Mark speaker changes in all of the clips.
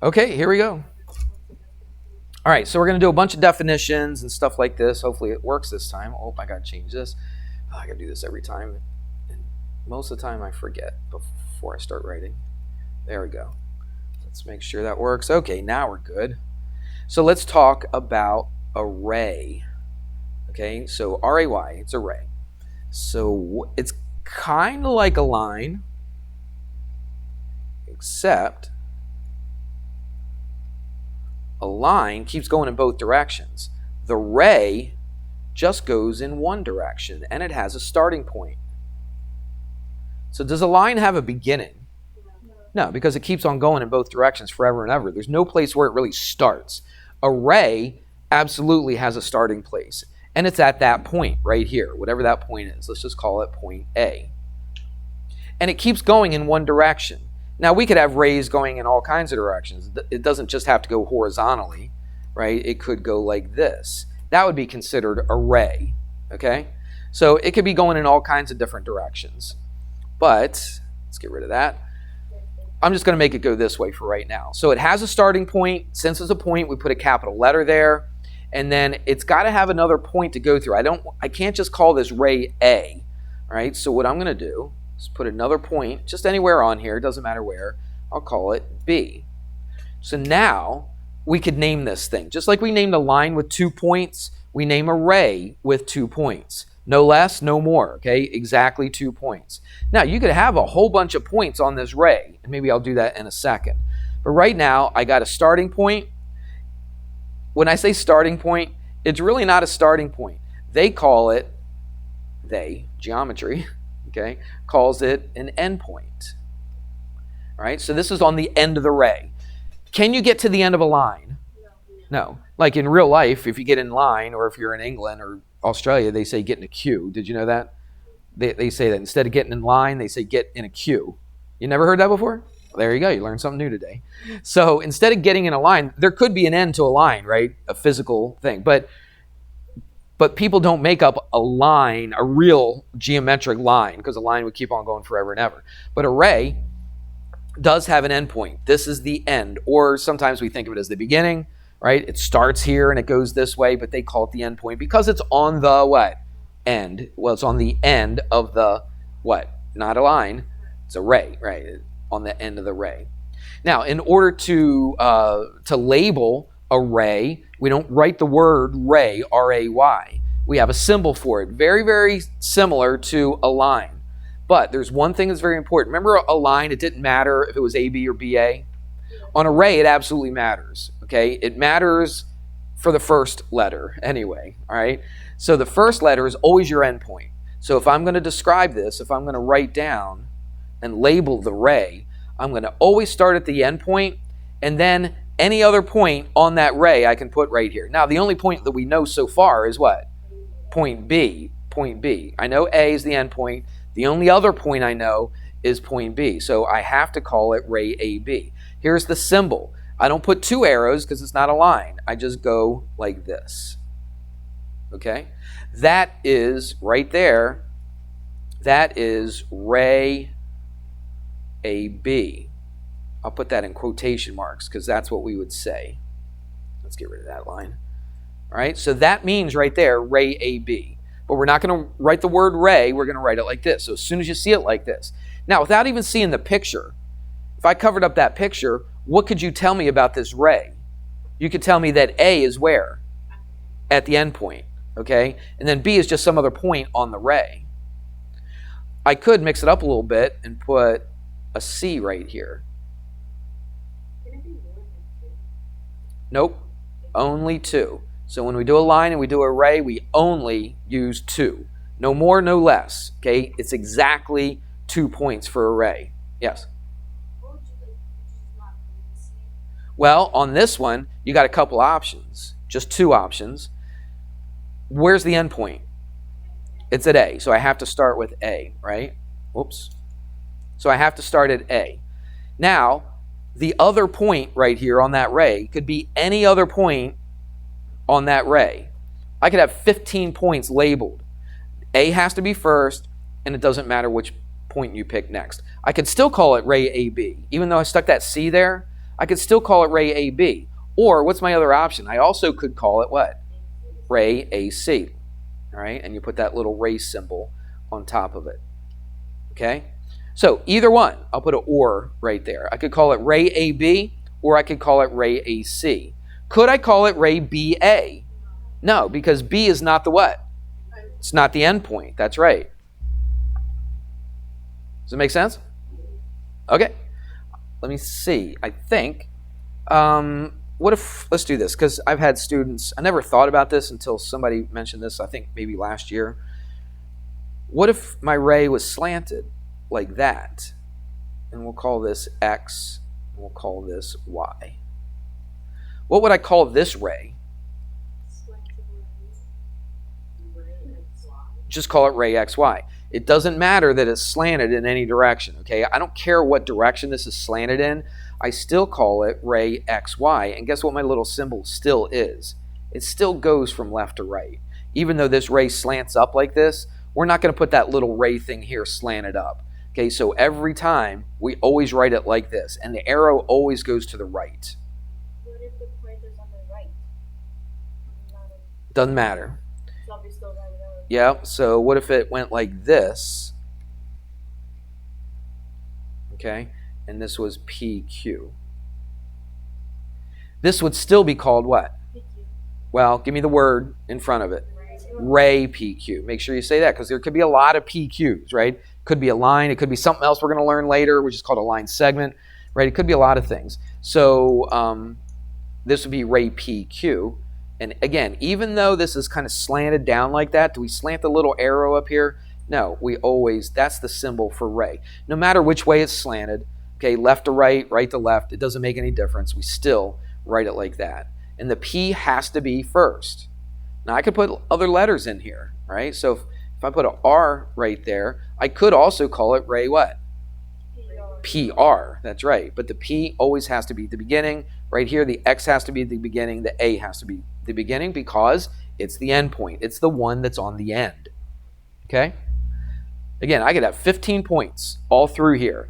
Speaker 1: Okay, here we go. All right, so we're going to do a bunch of definitions and stuff like this. Hopefully it works this time. Oh, I got to change this. Oh, I got to do this every time. And most of the time I forget before I start writing. There we go. Let's make sure that works. Okay, now we're good. So let's talk about array. Okay, so R-A-Y, it's array. So it's kind of like a line, except a line keeps going in both directions. The ray just goes in one direction, and it has a starting point. So does a line have a beginning? No, because it keeps on going in both directions forever and ever. There's no place where it really starts. A ray absolutely has a starting place, and it's at that point right here, whatever that point is. Let's just call it point A. And it keeps going in one direction. Now, we could have rays going in all kinds of directions. It doesn't just have to go horizontally, right? It could go like this. That would be considered a ray, okay? So it could be going in all kinds of different directions. But let's get rid of that. I'm just going to make it go this way for right now. So it has a starting point. Since it's a point, we put a capital letter there. And then it's got to have another point to go through. I can't just call this ray A, right? So what I'm going to do is put another point, just anywhere on here, doesn't matter where. I'll call it B. So now we could name this thing. Just like we named a line with 2 points, we name a ray with 2 points. No less, no more, okay? Exactly 2 points. Now, you could have a whole bunch of points on this ray, and maybe I'll do that in a second. But right now, I got a starting point. When I say starting point, it's really not a starting point. They call it, geometry, okay, calls it an endpoint. All right, so this is on the end of the ray. Can you get to the end of a line? No. Like in real life, if you get in line, or if you're in England or Australia, they say get in a queue. Did you know that? They say that instead of getting in line, they say get in a queue. You never heard that before? Well, there you go. You learned something new today. So instead of getting in a line, there could be an end to a line, right? A physical thing. But people don't make up a line, a real geometric line, because a line would keep on going forever and ever. But a ray does have an endpoint. This is the end. Or sometimes we think of it as the beginning, right? It starts here and it goes this way, but they call it the endpoint because it's on the what? End. Well, it's on the end of the what? Not a line. It's a ray, right? On the end of the ray. Now, in order to label a ray, we don't write the word ray, R-A-Y. We have a symbol for it, very, very similar to a line. But there's one thing that's very important. Remember a line, it didn't matter if it was AB or BA? On a ray, it absolutely matters, okay? It matters for the first letter anyway, all right? So the first letter is always your endpoint. So if I'm going to describe this, if I'm going to write down and label the ray, I'm going to always start at the endpoint, and then any other point on that ray I can put right here. Now, the only point that we know so far is what? Point B. Point B. I know A is the endpoint. The only other point I know is point B. So I have to call it ray AB. Here's the symbol. I don't put 2 arrows because it's not a line. I just go like this. Okay? That is, right there, that is ray AB. I'll put that in quotation marks because that's what we would say. Let's get rid of that line. All right, so that means right there, ray AB. But we're not going to write the word ray. We're going to write it like this. So as soon as you see it like this. Now, without even seeing the picture, if I covered up that picture, what could you tell me about this ray? You could tell me that A is where? At the end point, okay? And then B is just some other point on the ray. I could mix it up a little bit and put a C right here. Nope, only 2. So when we do a line and we do a ray, we only use 2. No more, no less, okay? It's exactly 2 points for a ray. Yes? Well, on this one, you got a couple options, just 2 options. Where's the end point? It's at A, so I have to start with A, right? Whoops. So I have to start at A. Now, the other point right here on that ray could be any other point on that ray. I could have 15 points labeled. A has to be first, and it doesn't matter which point you pick next. I could still call it ray AB. Even though I stuck that C there, I could still call it ray AB. Or what's my other option? I also could call it what? Ray AC. All right, and you put that little ray symbol on top of it. Okay? So either one, I'll put an or right there. I could call it ray AB, or I could call it ray AC. Could I call it ray BA? No, because B is not the what? It's not the endpoint. That's right. Does it make sense? Okay. Let me see. I think, what if, let's do this, because I've had students, I never thought about this until somebody mentioned this, I think maybe last year. What if my ray was slanted like that? And we'll call this X, and we'll call this Y. What would I call this ray? Just call it ray XY. It doesn't matter that it's slanted in any direction, okay? I don't care what direction this is slanted in. I still call it ray XY. And guess what my little symbol still is? It still goes from left to right. Even though this ray slants up like this, we're not going to put that little ray thing here slanted up. Okay, so every time we always write it like this, and the arrow always goes to the right.
Speaker 2: What if the pointer's on the right?
Speaker 1: Doesn't matter.
Speaker 2: So we still write it out.
Speaker 1: Yeah, so what if it went like this? Okay, and this was PQ. This would still be called what?
Speaker 2: PQ.
Speaker 1: Well, give me the word in front of it. Ray PQ. Make sure you say that, because there could be a lot of PQs, right? Could be a line. It could be something else we're going to learn later, which is called a line segment, right? It could be a lot of things. So this would be ray PQ. And again, even though this is kind of slanted down like that, do we slant the little arrow up here? No, we always, that's the symbol for ray. No matter which way it's slanted, okay, left to right, right to left, it doesn't make any difference. We still write it like that. And the P has to be first. Now I could put other letters in here, right? So if I put an R right there, I could also call it ray what? PR. That's right. But the P always has to be at the beginning. Right here, the X has to be at the beginning. The A has to be the beginning because it's the end point. It's the one that's on the end. Okay? Again, I could have 15 points all through here.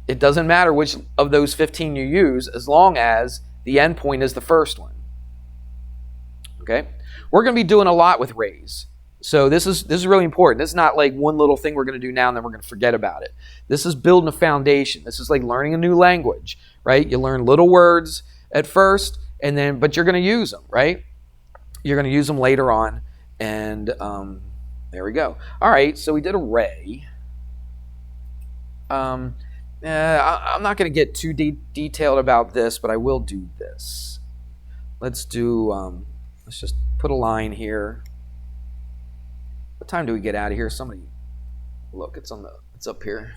Speaker 1: It doesn't matter which of those 15 you use as long as the end point is the first one. Okay? We're going to be doing a lot with rays. So this is really important. This is not like one little thing we're going to do now and then we're going to forget about it. This is building a foundation. This is like learning a new language, right? You learn little words at first, and then but you're going to use them, right? You're going to use them later on, and there we go. All right, so we did a ray. I'm not going to get too detailed about this, but I will do this. Let's do. Let's just put a line here. What time do we get out of here? Somebody look, it's up here.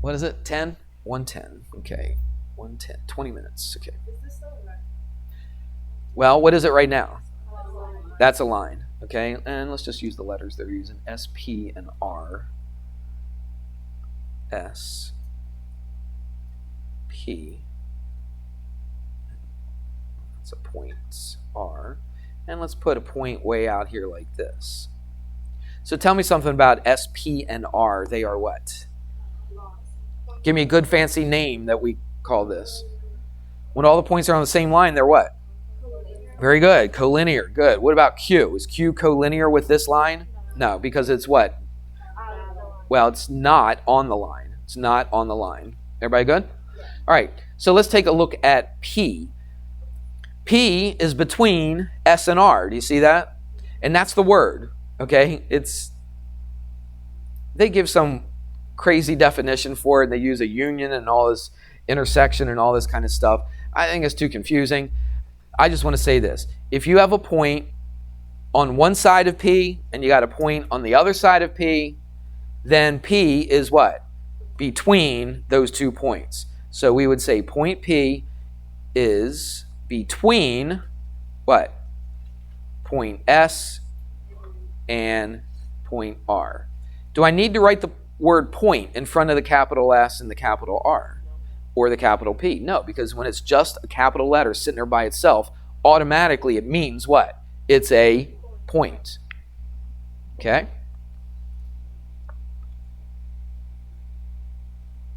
Speaker 1: What is it? 10? 1:10. Okay. 1:10. 20 minutes. Okay.
Speaker 2: Is this still a red?
Speaker 1: Well, what is it right now? That's a line. Okay. And let's just use the letters they're using. S, P, and R. S, P. That's a point. R. And let's put a point way out here like this. So tell me something about S, P, and R. They are what? Give me a good fancy name that we call this. When all the points are on the same line, they're what? Very good. Collinear. Good. What about Q? Is Q collinear with this line? No, because it's what? Well, it's not on the line. It's not on the line. Everybody good? All right. So let's take a look at P. P is between S and R. Do you see that? And that's the word. Okay? They give some crazy definition for it. They use a union and all this intersection and all this kind of stuff. I think it's too confusing. I just want to say this. If you have a point on one side of P and you got a point on the other side of P, then P is what? Between those 2 points. So we would say point P is between what? Point S and point R. Do I need to write the word point in front of the capital S and the capital R or the capital P? No, because when it's just a capital letter sitting there by itself, automatically it means what? It's a point. Okay?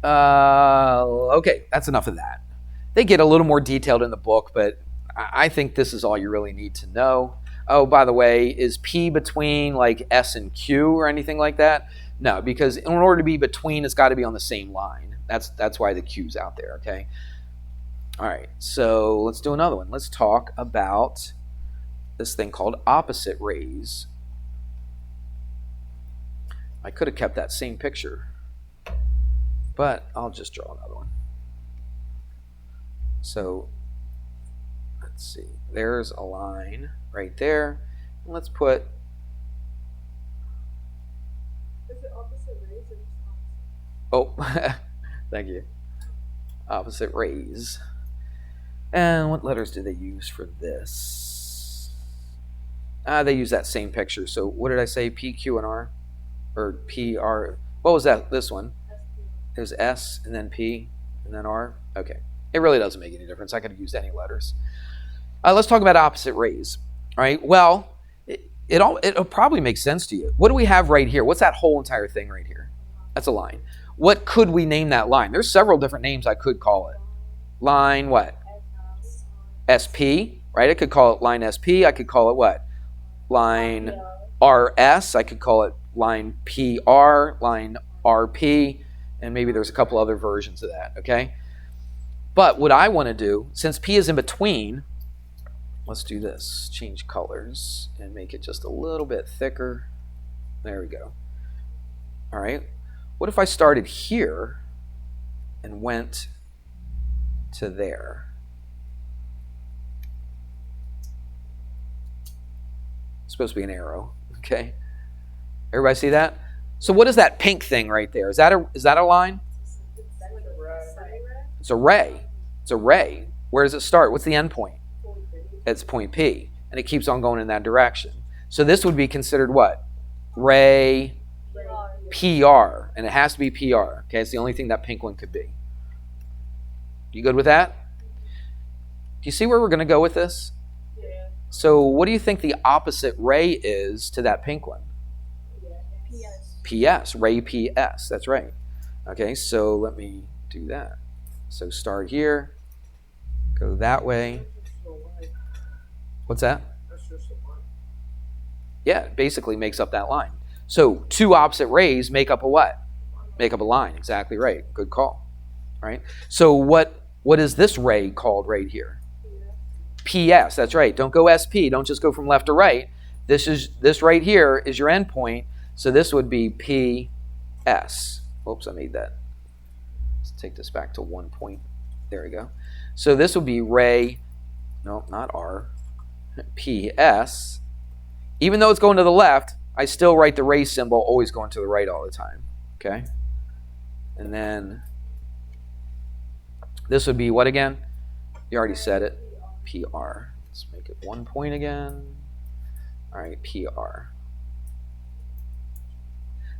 Speaker 1: Okay, that's enough of that. They get a little more detailed in the book, but I think this is all you really need to know. Oh, by the way, is P between like S and Q or anything like that? No, because in order to be between, it's got to be on the same line. That's why the Q's out there, okay? All right, so let's do another one. Let's talk about this thing called opposite rays. I could have kept that same picture, but I'll just draw another one. So let's see. There's a line right there. And let's put.
Speaker 2: Is it opposite rays or just opposite?
Speaker 1: Oh, thank you. Opposite rays. And what letters do they use for this? They use that same picture. So what did I say? P, Q, and R? Or P, R. What was that? This one? There's S and then P and then R. Okay. It really doesn't make any difference. I could have used any letters. Let's talk about opposite rays. All right. Well, it'll probably make sense to you. What do we have right here? What's that whole entire thing right here? That's a line. What could we name that line? There's several different names I could call it. Line what? SP, right? I could call it line SP. I could call it what? Line RS. I could call it line PR, line RP, and maybe there's a couple other versions of that, okay? But what I want to do, since P is in between, let's do this. Change colors and make it just a little bit thicker. There we go. All right. What if I started here and went to there? It's supposed to be an arrow, okay? Everybody see that? So what is that pink thing right there? Is that a line? It's a ray. It's a ray. Where does it start? What's the end point? It's point P, and it keeps on going in that direction. So this would be considered what? Ray PR, and it has to be PR. Okay, it's the only thing that pink one could be. You good with that? Do you see where we're going to go with this?
Speaker 2: Yeah.
Speaker 1: So what do you think the opposite ray is to that pink one? PS, ray PS, that's right. Okay, so let me do that. So start here, go that way. What's that? Yeah, it basically makes up that line. So two opposite rays make up a what? Make up a line, exactly right. Good call. All right. So what is this ray called right here? PS, that's right. Don't go SP, don't just go from left to right. This right here is your endpoint. So this would be PS. Oops, I made that. Let's take this back to 1 point. There we go. So this would be ray, no, not R, PS. Even though it's going to the left, I still write the ray symbol always going to the right all the time. Okay? And then this would be what again? You already said it. PR. Let's make it 1 point again. All right, PR.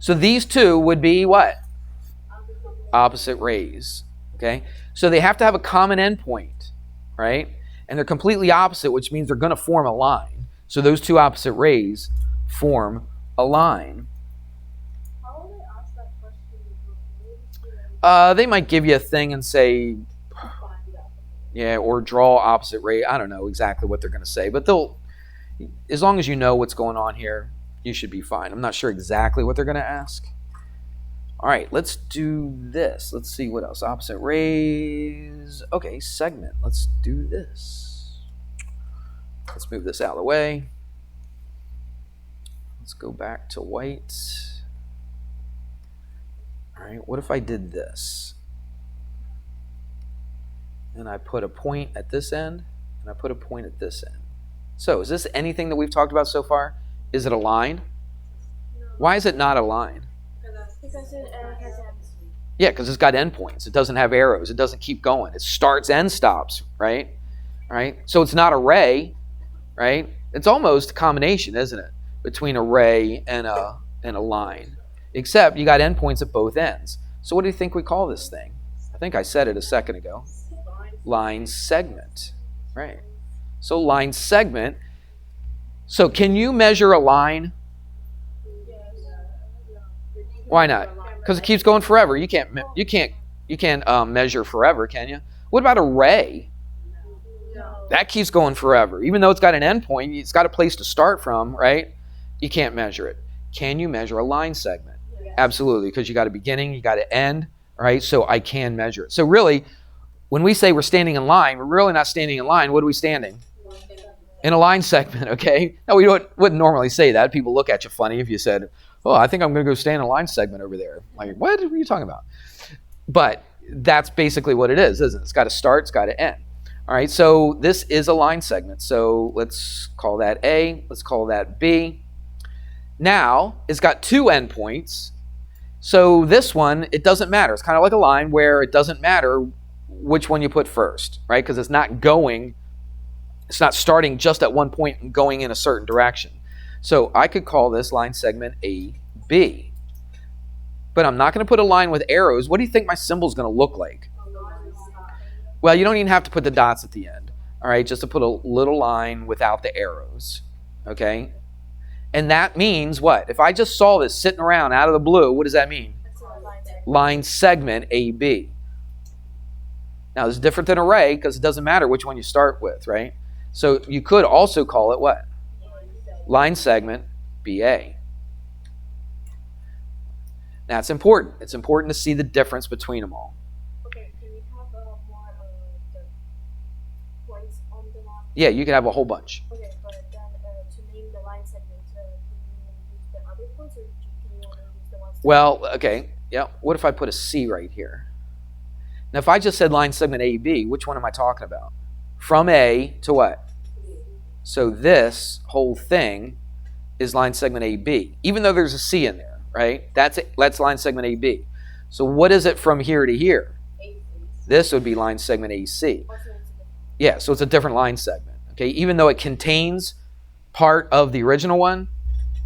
Speaker 1: So these two would be what? Opposite rays. Okay? So they have to have a common endpoint, right? And they're completely opposite, which means they're going to form a line. So those two opposite rays form a line.
Speaker 2: How will they ask that question?
Speaker 1: They might give you a thing and say, yeah, or draw opposite ray. I don't know exactly what they're going to say, but they'll, as long as you know what's going on here, you should be fine. I'm not sure exactly what they're going to ask. All right, let's do this. Let's see what else. Opposite rays. Okay, segment. Let's do this. Let's move this out of the way. Let's go back to white. All right, what if I did this? And I put a point at this end, and I put a point at this end. So is this anything that we've talked about so far? Is it a line?
Speaker 2: No.
Speaker 1: Why is it not a line?
Speaker 2: Because it has ends.
Speaker 1: Yeah, because it's got endpoints. It doesn't have arrows. It doesn't keep going. It starts and stops, right? Right? So it's not a ray, right? It's almost a combination, isn't it, between a ray and a line. Except you got endpoints at both ends. So what do you think we call this thing? I think I said it a second ago. Line segment, right? So line segment. So can you measure a line? Why not? Because it keeps going forever. You can't measure forever, can you? What about a ray?
Speaker 2: No.
Speaker 1: That keeps going forever. Even though it's got an endpoint, it's got a place to start from, right? You can't measure it. Can you measure a line segment?
Speaker 2: Yes.
Speaker 1: Absolutely, because you got a beginning, you got an end, right? So I can measure it. So really, when we say we're standing in line, we're really not standing in line. What are we standing? In a line segment, okay? Now, we wouldn't normally say that. People look at you funny if you said, oh, I think I'm going to go stand in a line segment over there. Like, what are you talking about? But that's basically what it is, isn't it? It's got to start, it's got to end. All right, so this is a line segment. So let's call that A. Let's call that B. Now, it's got two endpoints. So this one, it doesn't matter. It's kind of like a line where it doesn't matter which one you put first, right? Because it's not starting just at one point and going in a certain direction. So I could call this line segment AB. But I'm not going to put a line with arrows. What do you think my symbol is going to look like? Well, you don't even have to put the dots at the end, all right? Just to put a little line without the arrows, okay? And that means what? If I just saw this sitting around out of the blue, what does that mean? Line segment AB. Now, it's different than array because it doesn't matter which one you start with, right? So you could also call it what? Line segment BA. Now, it's important. It's important to see the difference between them all.
Speaker 2: Okay, can we have more the points on the line?
Speaker 1: Yeah, you can have a whole bunch.
Speaker 2: Okay, but then to name the line segment, can you use the other points or can you only use the ones?
Speaker 1: Well, okay. Yeah. What if I put a C right here? Now, if I just said line segment AB, which one am I talking about? From A to what? So this whole thing is line segment AB, even though there's a C in there, right? That's line segment AB. So what is it from here to here? This would be line segment AC. Yeah, so it's a different line segment. Okay, even though it contains part of the original one,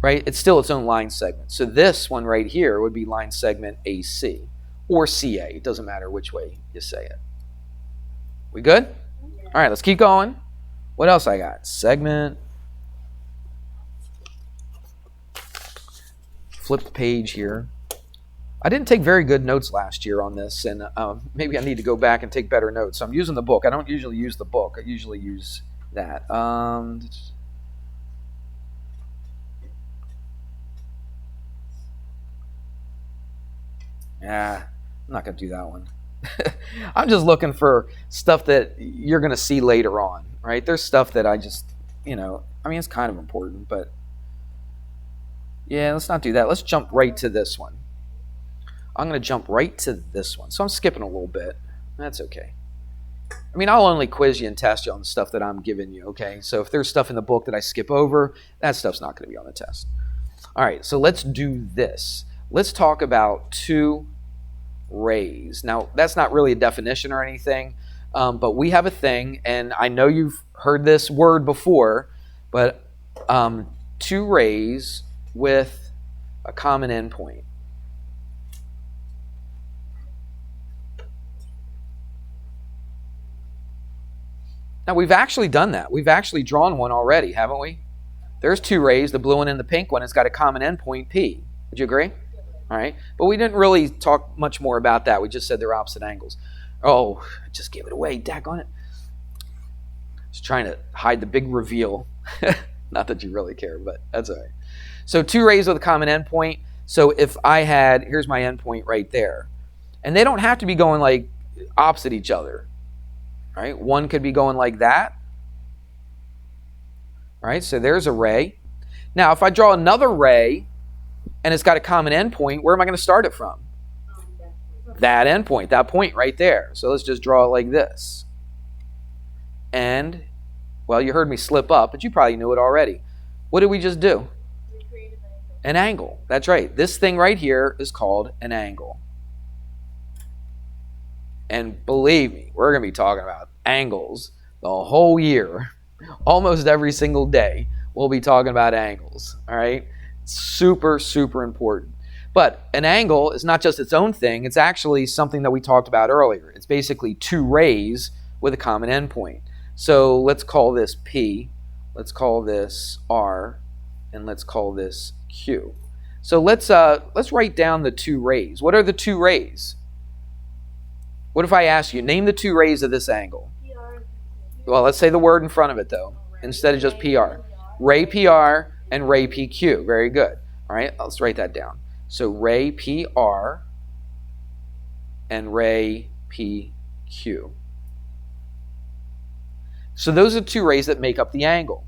Speaker 1: right? It's still its own line segment. So this one right here would be line segment AC or CA. It doesn't matter which way you say it. We good? All right, let's keep going. What else I got? Segment. Flip the page here. I didn't take very good notes last year on this, and maybe I need to go back and take better notes. So I'm using the book. I don't usually use the book. I usually use that. Yeah, I'm not going to do that one. I'm just looking for stuff that you're going to see later on, right? There's stuff that I just, it's kind of important, but yeah, let's not do that. Let's jump right to this one. I'm going to jump right to this one. So I'm skipping a little bit. That's okay. I'll only quiz you and test you on the stuff that I'm giving you, okay? So if there's stuff in the book that I skip over, that stuff's not going to be on the test. All right, so let's do this. Let's talk about two rays. Now, that's not really a definition or anything, but we have a thing, and I know you've heard this word before, but two rays with a common endpoint. Now, we've actually done that. We've actually drawn one already, haven't we? There's two rays, the blue one and the pink one. It's got a common endpoint, P. Would you agree? All right. But we didn't really talk much more about that. We just said they're opposite angles. Oh, I just gave it away. Daggone it. Just trying to hide the big reveal. Not that you really care, but that's all right. So two rays with a common endpoint. So if I had, here's my endpoint right there. And they don't have to be going like opposite each other. Right? One could be going like that. Right? So there's a ray. Now, if I draw another ray and it's got a common endpoint, where am I going to start it from? That endpoint, that point right there. So let's just draw it like this. And, well, you heard me slip up, but you probably knew it already. What did we just do? An angle. That's right. This thing right here is called an angle. And believe me, we're going to be talking about angles the whole year. Almost every single day, we'll be talking about angles. All right? Super, super important. But an angle is not just its own thing. It's actually something that we talked about earlier. It's basically two rays with a common endpoint. So let's call this P. Let's call this R. And let's call this Q. So let's write down the two rays. What are the two rays? What if I ask you, name the two rays of this angle?
Speaker 2: PR.
Speaker 1: Well, let's say the word in front of it, though, instead of just PR. Ray PR and ray PQ. Very good. All right, let's write that down. So ray PR and ray PQ. So those are two rays that make up the angle.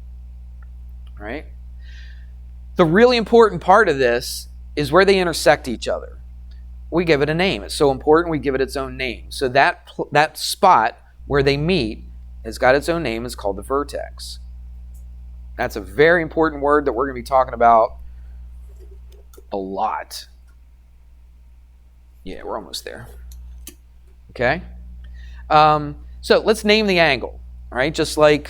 Speaker 1: All right? The really important part of this is where they intersect each other. We give it a name. It's so important we give it its own name. So that spot where they meet has got its own name. It's called the vertex. That's a very important word that we're going to be talking about a lot. Yeah, we're almost there. Okay? So let's name the angle. All right? Just like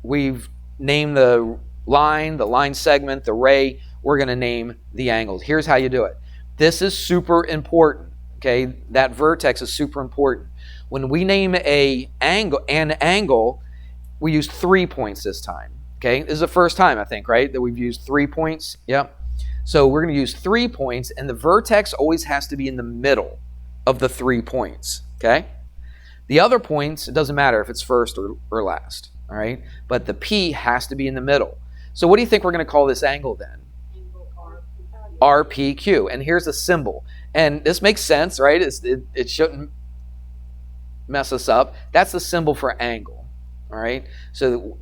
Speaker 1: we've named the line segment, the ray, we're going to name the angles. Here's how you do it. This is super important. Okay? That vertex is super important. When we name an angle, we use 3 points this time. Okay? This is the first time, I think, right, that we've used 3 points. Yep. So we're going to use 3 points, and the vertex always has to be in the middle of the 3 points. Okay? The other points, it doesn't matter if it's first or last. All right? But the P has to be in the middle. So what do you think we're going to call this angle then? RPQ. And here's a symbol. And this makes sense, right? It shouldn't mess us up. That's the symbol for angle. All right? So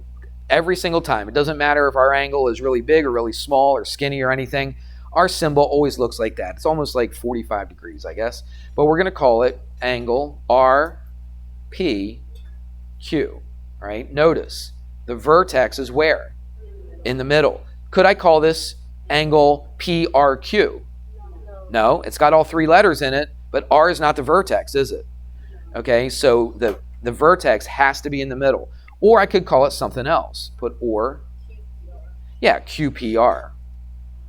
Speaker 1: every single time, it doesn't matter if our angle is really big or really small or skinny or anything, our symbol always looks like that. It's almost like 45 degrees, I guess. But we're going to call it angle RPQ. All right? Notice the vertex is where? In the middle. Could I call this angle PRQ? No, it's got all 3 letters in it, but R is not the vertex, is it? Okay, so the vertex has to be in the middle. Or I could call it something else. Put or. Yeah, QPR.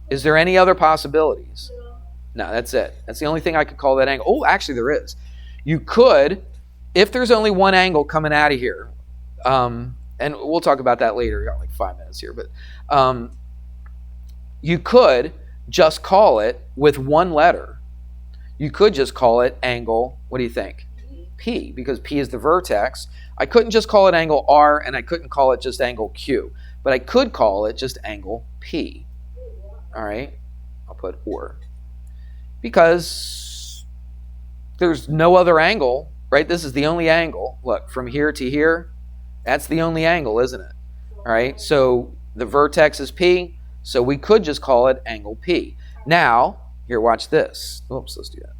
Speaker 1: Is there any other possibilities? No, that's it. That's the only thing I could call that angle. Oh, actually there is. You could, if there's only one angle coming out of here, and we'll talk about that later. We've got like 5 minutes here, but you could just call it with one letter. You could just call it angle, what do you think? P, because P is the vertex. I couldn't just call it angle R, and I couldn't call it just angle Q, but I could call it just angle P. All right, I'll put or. Because there's no other angle, right? This is the only angle. Look, from here to here, that's the only angle, isn't it? All right, so the vertex is P, so we could just call it angle P. Now, here, watch this. Oops, let's do that.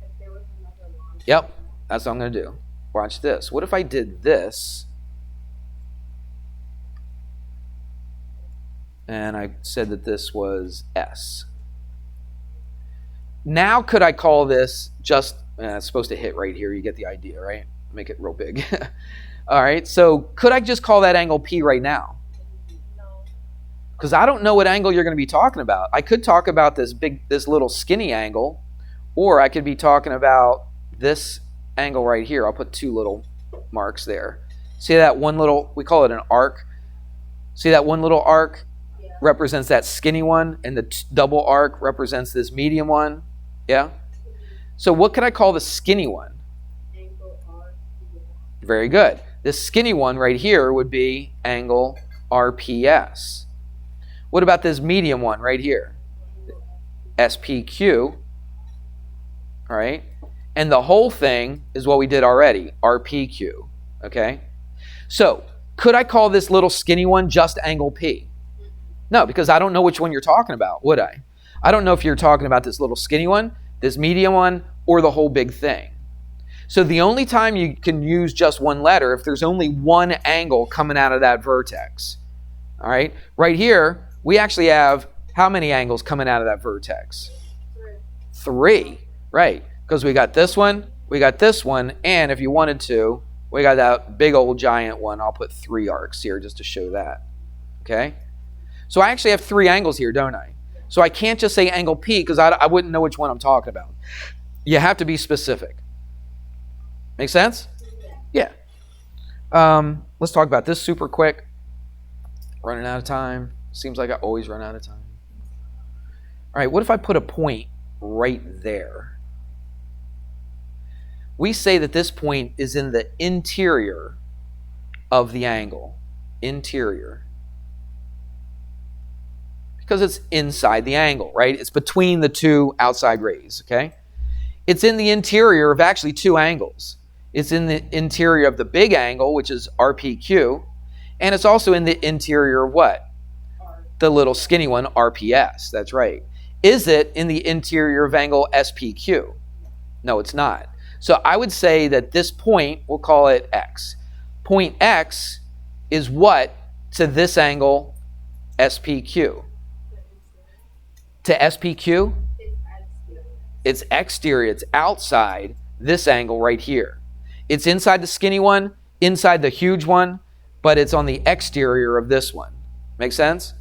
Speaker 1: Yep, that's what I'm going to do. Watch this. What if I did this, and I said that this was S? Now, could I call this just, it's supposed to hit right here. You get the idea, right? Make it real big. All right, so could I just call that angle P right now? Because I don't know what angle you're going to be talking about. I could talk about this little skinny angle, or I could be talking about this angle right here. I'll put 2 little marks there. See that one little, we call it an arc. See that one little arc represents that skinny one, and the double arc represents this medium one. Yeah? So what could I call the skinny one? Very good. This skinny one right here would be angle RPS. What about this medium one right here? SPQ. All right? And the whole thing is what we did already, RPQ. Okay? So, could I call this little skinny one just angle P? No, because I don't know which one you're talking about, would I? I don't know if you're talking about this little skinny one, this medium one, or the whole big thing. So the only time you can use just one letter if there's only one angle coming out of that vertex. All right? Right here, we actually have how many angles coming out of that vertex? 3. Right. Because we got this one, and if you wanted to, we got that big old giant one. I'll put 3 arcs here just to show that. Okay? So I actually have 3 angles here, don't I? So I can't just say angle P because I wouldn't know which one I'm talking about. You have to be specific. Make sense? Yeah. Let's talk about this super quick. Running out of time. Seems like I always run out of time. All right, what if I put a point right there? we say that this point is in the interior of the angle. Interior. Because it's inside the angle, right? It's between the two outside rays, okay? It's in the interior of actually two angles. It's in the interior of the big angle, which is RPQ, and it's also in the interior of what? The little skinny one, RPS. That's right. Is it in the interior of angle SPQ? No, it's not. So I would say that this point, we'll call it X. Point X is what to this angle SPQ? To SPQ? It's exterior. It's outside this angle right here. It's inside the skinny one, inside the huge one, but it's on the exterior of this one. Make sense?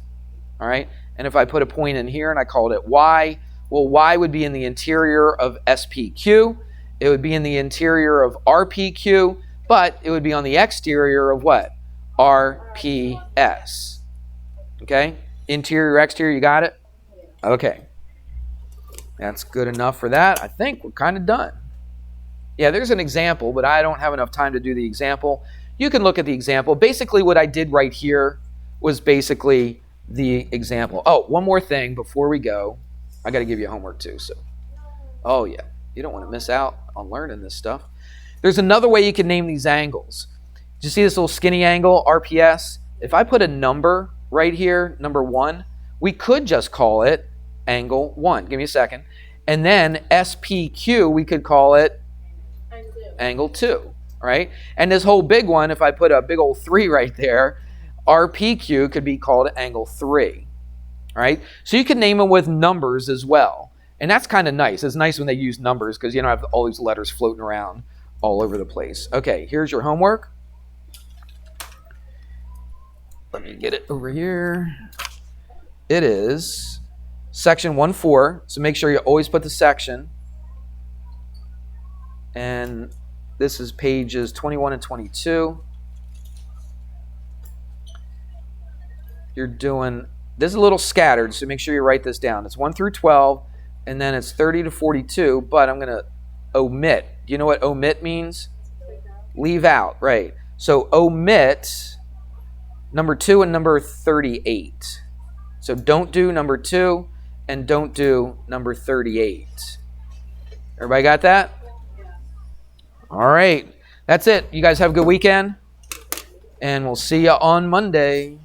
Speaker 1: All right. And if I put a point in here and I called it Y, well, Y would be in the interior of SPQ. It would be in the interior of RPQ, but it would be on the exterior of what? RPS. Okay? Interior, exterior, you got it? Okay. That's good enough for that. I think we're kind of done. Yeah, there's an example, but I don't have enough time to do the example. You can look at the example. Basically, what I did right here was basically the example. Oh, one more thing before we go. I got to give you homework too. So, oh yeah, you don't want to miss out on learning this stuff. There's another way you can name these angles. Did you see this little skinny angle, RPS? If I put a number right here, number 1, we could just call it angle 1. Give me a second. And then SPQ, we could call it angle 2, right? And this whole big one, if I put a big old 3 right there, RPQ could be called angle 3, right? So you can name them with numbers as well. And that's kind of nice. It's nice when they use numbers because you don't have all these letters floating around all over the place. Okay, here's your homework. Let me get it over here. It is section 1-4. So make sure you always put the section. And this is pages 21 and 22. You're doing, this is a little scattered, so make sure you write this down. It's 1 through 12, and then it's 30 to 42, but I'm going to omit. Do you know what omit means? Leave out, right. So omit number 2 and number 38. So don't do number 2 and don't do number 38. Everybody got that? All right. That's it. You guys have a good weekend, and we'll see you on Monday.